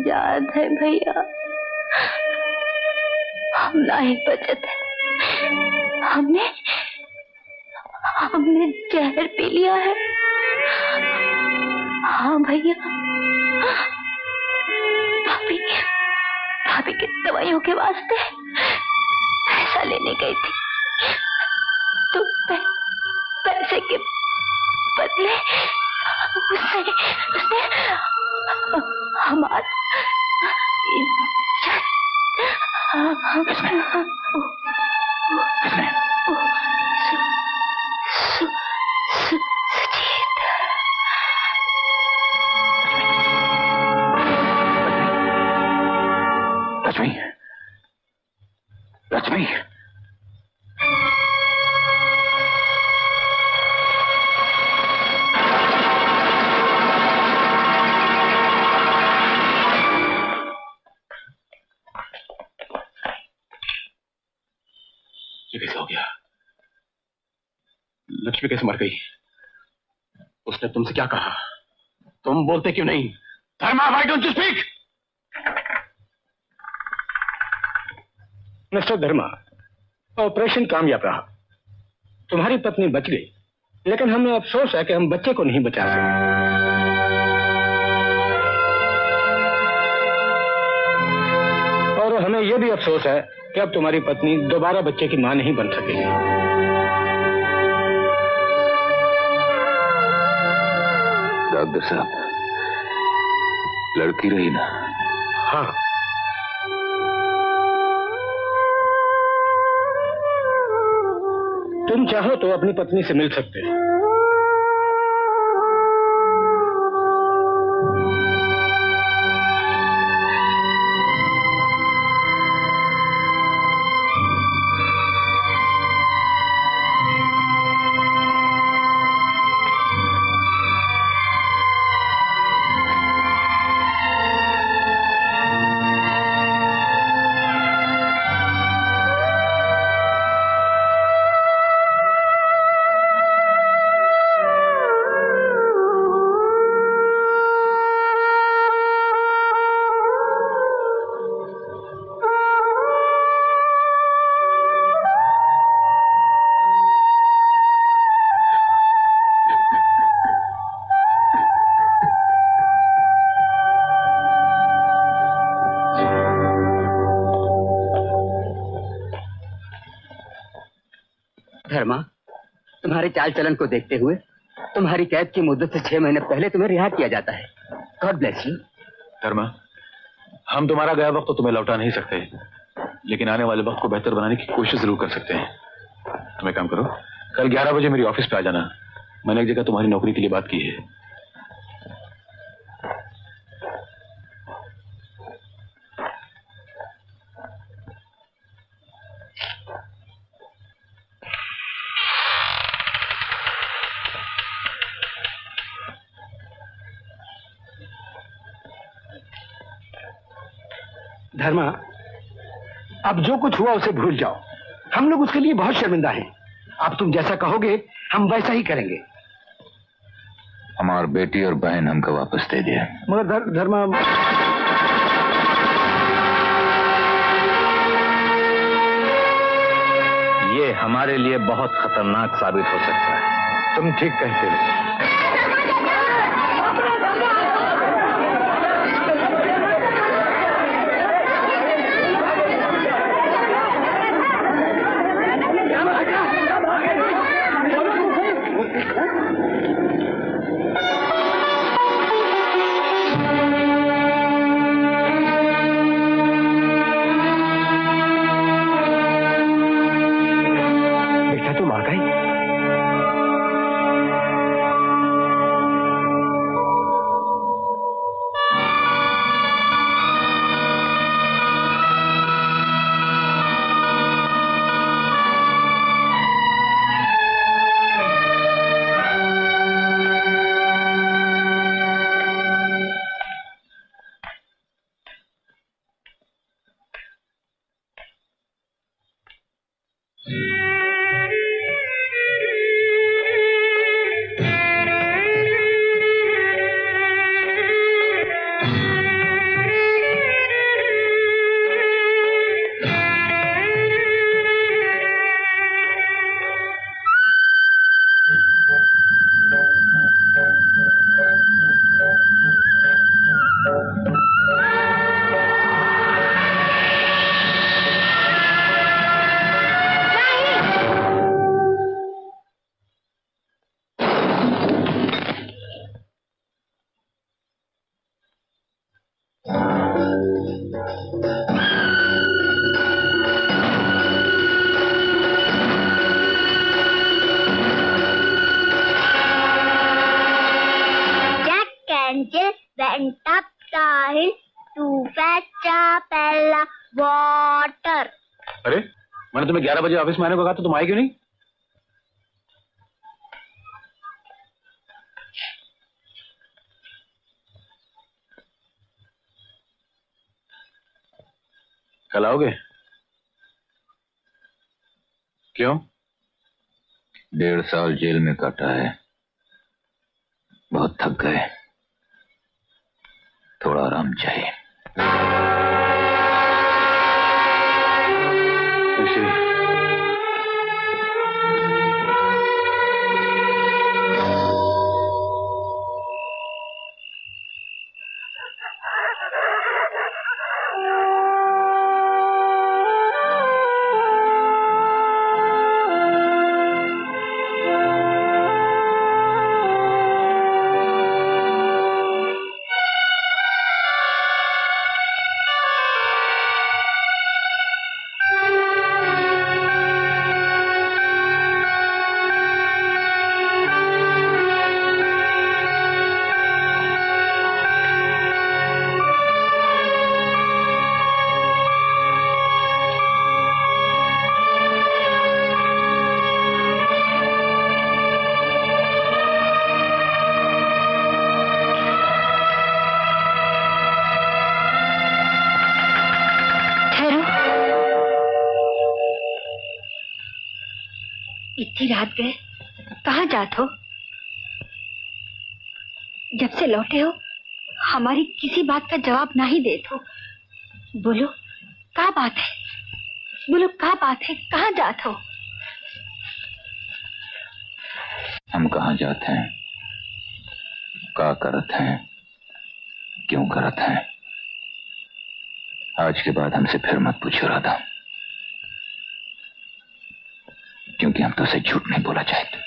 याद है भैया, हम नहीं बचे थे। हमने जहर पी लिया है। हाँ भैया, भाभी की दवाइयों के वास्ते पैसा लेने गई थी, तो पैसे के बदले उसने हमारा लक्ष्मी, लक्ष्मी, ये कैसे हो गया? लक्ष्मी कैसे मर गई? उसने तुमसे क्या कहा? तुम बोलते क्यों नहीं? Dharma, why don't you speak? Mister Dharma, operation कामयाब रहा। तुम्हारी पत्नी बच गई, लेकिन हमें अफसोस है कि हम बच्चे को नहीं बचा सके। और हमें यह भी अफसोस है कि अब तुम्हारी पत्नी दोबारा बच्चे की मां नहीं बन सकेगी। डॉक्टर साहब, लड़की रही ना? हाँ, तुम चाहो तो अपनी पत्नी से मिल सकते हो। धर्मा, तुम्हारे चाल चलन को देखते हुए तुम्हारी कैद की मुद्दत से 6 महीने पहले तुम्हें रिहा किया जाता है। God bless you. धर्मा, हम तुम्हारा गया वक्त तो तुम्हें लौटा नहीं सकते, लेकिन आने वाले वक्त को बेहतर बनाने की कोशिश जरूर कर सकते हैं। तुम एक काम करो, कल 11 बजे मेरी ऑफिस पे आ जाना। मैंने एक जगह तुम्हारी नौकरी के लिए बात की है। धर्मा, अब जो कुछ हुआ उसे भूल जाओ। हम लोग उसके लिए बहुत शर्मिंदा हैं। अब तुम जैसा कहोगे हम वैसा ही करेंगे। हमारी बेटी और बहन हमको वापस दे दिया। मगर धर्मा, ये हमारे लिए बहुत खतरनाक साबित हो सकता है। तुम ठीक कहते हो। Jack and Jill went up the hill to fetch a pail of water. अरे मैंने तुम्हें 11 बजे ऑफिस में आने को कहा तो तुम आए क्यों नहीं? कल आओगे? क्यों? 1.5 साल जेल में काटा है, बहुत थक गए, थोड़ा आराम चाहिए। इतनी रात गए, कहाँ जात हो? जब से लौटे हो हमारी किसी बात का जवाब ना ही देत हो। बोलो क्या बात है? बोलो क्या बात है? कहाँ जात हो? हम कहाँ जाते हैं, क्या करत हैं, क्यों करत हैं, आज के बाद हमसे फिर मत पूछो राधा, क्योंकि हम तो उसे झूठ नहीं बोला चाहते।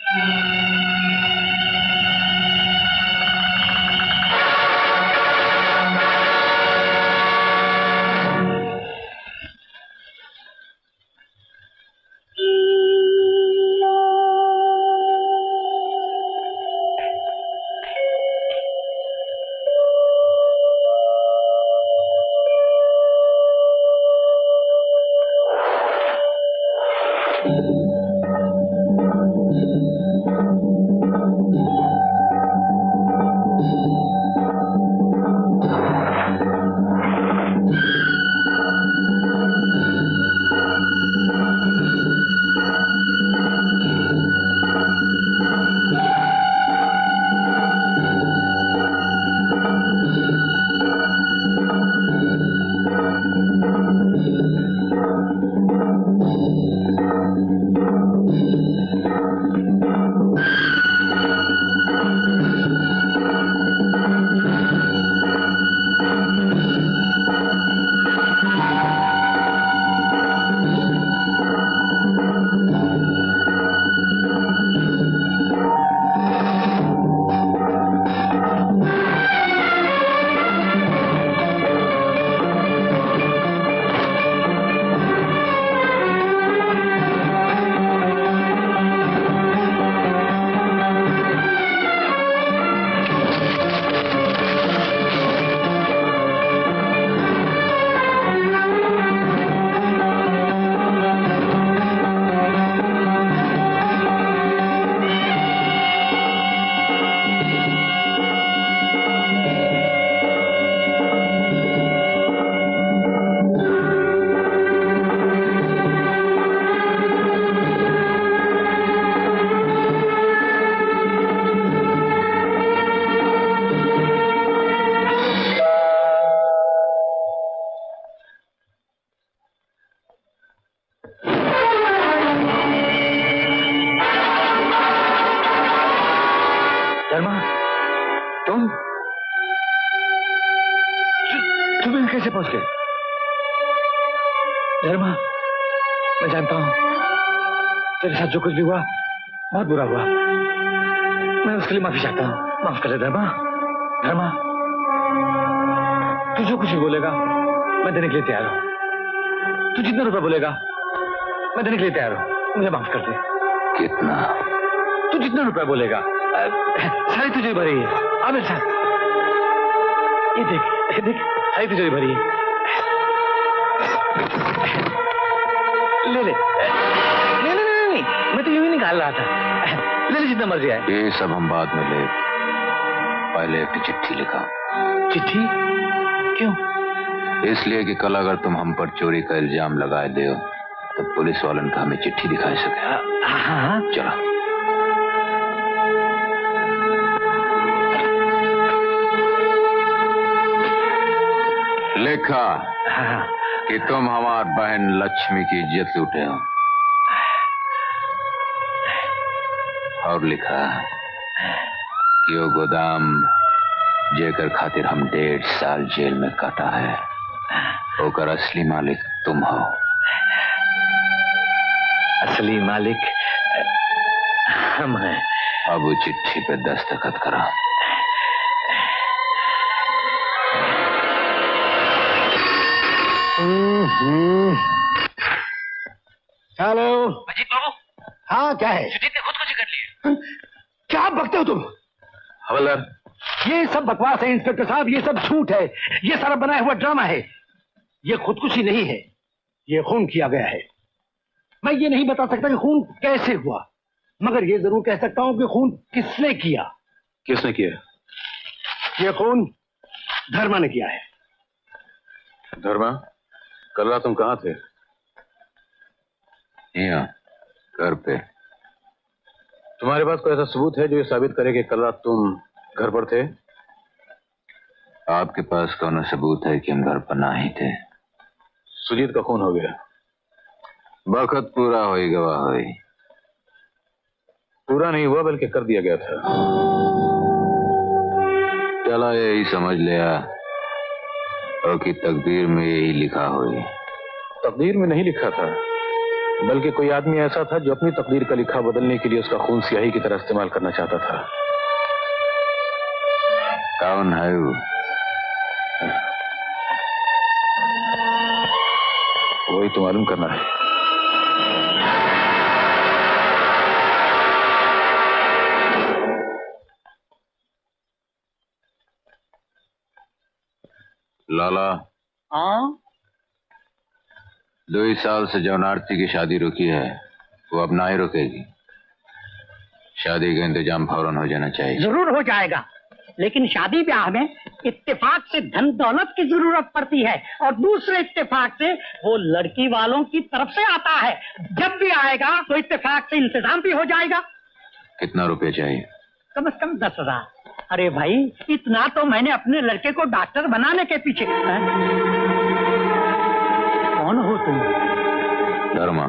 कैसे पहुंच गए? धर्मा, मैं जानता हूं तेरे साथ जो कुछ भी हुआ बहुत बुरा हुआ। मैं उसके लिए माफी चाहता हूं। माफ कर दे धर्मा। धर्मा, तू जो कुछ भी बोलेगा मैं देने के लिए तैयार हूँ। तू जितने रुपए बोलेगा मैं देने के लिए तैयार हूँ। मुझे माफ कर दे। कितना? तू जितने रुपए बोलेगा सारी तुझे भरी है। आमिर साहब ये देख सारी तुझे भरी है। ले ले नहीं, मैं तो यूं ही निकाल रहा था। ले ले जितना मर्जी आए। ये सब हम बाद में ले, पहले एक चिट्ठी लिखा। चिट्ठी? क्यों? इसलिए कि कल अगर तुम हम पर चोरी का इल्जाम लगाए दे तो पुलिस वालन का हमें चिट्ठी दिखा सके। हाँ चलो। लिखा कि तुम हमारी बहन लक्ष्मी की इज्जत लूटे हो, और लिखा कि वो गोदाम जेकर खातिर हम 1.5 साल जेल में काटा है ओकर असली मालिक तुम हो। असली मालिक हम हैं। अब वो चिट्ठी पे दस्तखत करा। हेलो अजीत बाबू। हाँ क्या है? सुजीत ने खुदकुशी कर ली है। क्या बकते हो तुम? हवलदार, ये सब बकवास है इंस्पेक्टर साहब, ये सब झूठ है, ये सारा बनाया हुआ ड्रामा है। ये खुदकुशी नहीं है, ये खून किया गया है। मैं ये नहीं बता सकता कि खून कैसे हुआ, मगर ये जरूर कह सकता हूं कि खून किसने किया। किसने किया? ये खून धर्मा ने किया है। धर्मा, कल रात तुम कहाँ थे? यहाँ घर पे। तुम्हारे पास कोई ऐसा सबूत है जो ये साबित करे कि कल रात तुम घर पर थे? आपके पास कौन सबूत है कि हम घर पर नहीं थे? सुजीत का खून हो गया। वक्त पूरा होई गवाह होई। पूरा नहीं हुआ बल्कि कर दिया गया था। चला यही समझ लिया और कि तकदीर में यही लिखा हुई। तकदीर में नहीं लिखा था, बल्कि कोई आदमी ऐसा था जो अपनी तकदीर का लिखा बदलने के लिए उसका खून स्याही की तरह इस्तेमाल करना चाहता था। कौन है वो? वही तो मालूम करना है। लाला, हाँ 2 साल से जौन आरती की शादी रुकी है वो अब ना ही रुकेगी। शादी का इंतजाम फौरन हो जाना चाहिए। जरूर हो जाएगा, लेकिन शादी ब्याह में इत्तेफाक से धन दौलत की जरूरत पड़ती है और दूसरे इत्तेफाक से वो लड़की वालों की तरफ से आता है। जब भी आएगा तो इत्तेफाक से इंतजाम भी हो जाएगा। कितना रुपया चाहिए? कम से कम 10,000। अरे भाई, इतना तो मैंने अपने लड़के को डॉक्टर बनाने के पीछे। कौन हो तुम? धर्मा।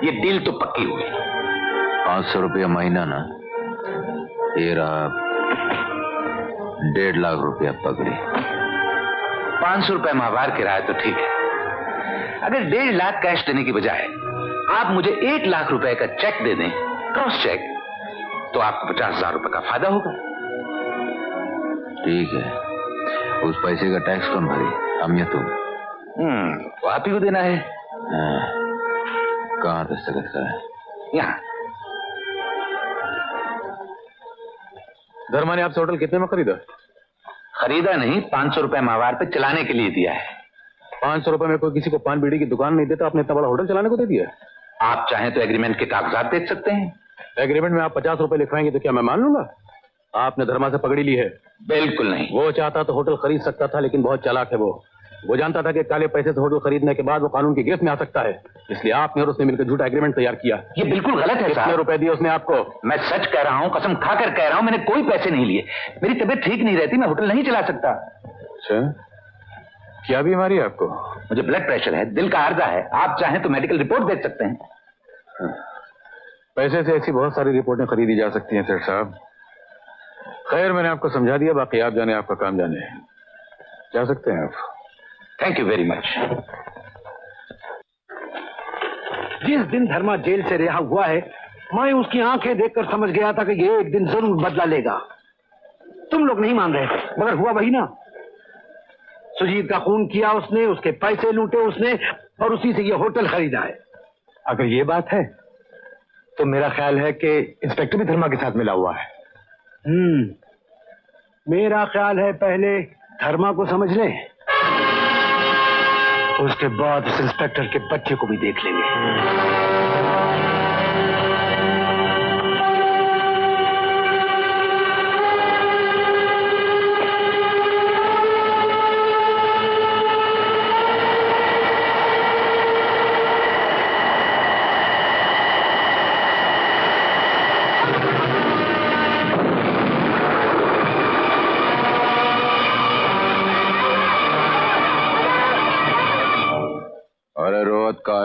ये डील तो पक्की हुई। 500 रुपया महीना ना, ये रहा 1.5 लाख रुपया पकड़ी। 500 रुपए माहवार किराया तो ठीक है। अगर 1.5 लाख कैश देने की बजाय आप मुझे 1 लाख रुपए का चेक दे दें, क्रॉस चेक, तो आपको 50,000 रुपए का फायदा होगा। ठीक है, उस पैसे का टैक्स कौन भरे, हम या तुम? वो आप ही को देना है। कहाँ दस्तखत करें? यहाँ। धर्मा ने आपसे होटल कितने में खरीदा? खरीदा नहीं, 500 रुपए माहवार पे चलाने के लिए दिया है। 500 रुपए में कोई किसी को पान बीड़ी की दुकान नहीं देता, आपने इतना बड़ा होटल चलाने को दे दिया? आप चाहें तो एग्रीमेंट के कागजात देख सकते हैं। एग्रीमेंट में आप 50 रुपए लिखवाएंगे तो क्या मैं मान लूंगा? आपने धर्मा से पकड़ी ली है। बिल्कुल नहीं। वो चाहता तो होटल खरीद सकता था, लेकिन बहुत चालाक है वो जानता था कि काले पैसे से होटल खरीदने के बाद वो कानून की गिरफ्त में आ सकता है, इसलिए आपने और उसने मिलकर झूठा एग्रीमेंट तैयार किया। ये बिल्कुल गलत है। कितने रुपए दिए उसने आपको? मैं सच कह रहा हूँ, कसम खाकर कह रहा हूँ, मैंने कोई पैसे नहीं लिए। मेरी तबीयत ठीक नहीं रहती, मैं होटल नहीं चला सकता। अच्छा, क्या बीमारी है आपको? मुझे ब्लड प्रेशर है, दिल का आर्जा है। आप चाहें तो मेडिकल रिपोर्ट देख सकते हैं। पैसे से ऐसी बहुत सारी रिपोर्टें खरीदी जा सकती हैं सेठ साहब। खैर, मैंने आपको समझा दिया, बाकी आप जाने, आपका काम जाने। जा सकते हैं आप। Thank you very much. जिस दिन धर्मा जेल से रिहा हुआ है, मैं उसकी आंखें देखकर समझ गया था कि ये एक दिन जरूर बदला लेगा। तुम लोग नहीं मान रहे थे, मगर हुआ वही ना। सुजीत का खून किया उसने, उसके पैसे लूटे उसने, और उसी से ये होटल खरीदा है। अगर ये बात है तो मेरा ख्याल है कि इंस्पेक्टर भी धर्मा के साथ मिला हुआ है। मेरा ख्याल है पहले धर्मा को समझ ले, उसके बाद उस इंस्पेक्टर के बच्चे को भी देख लेंगे।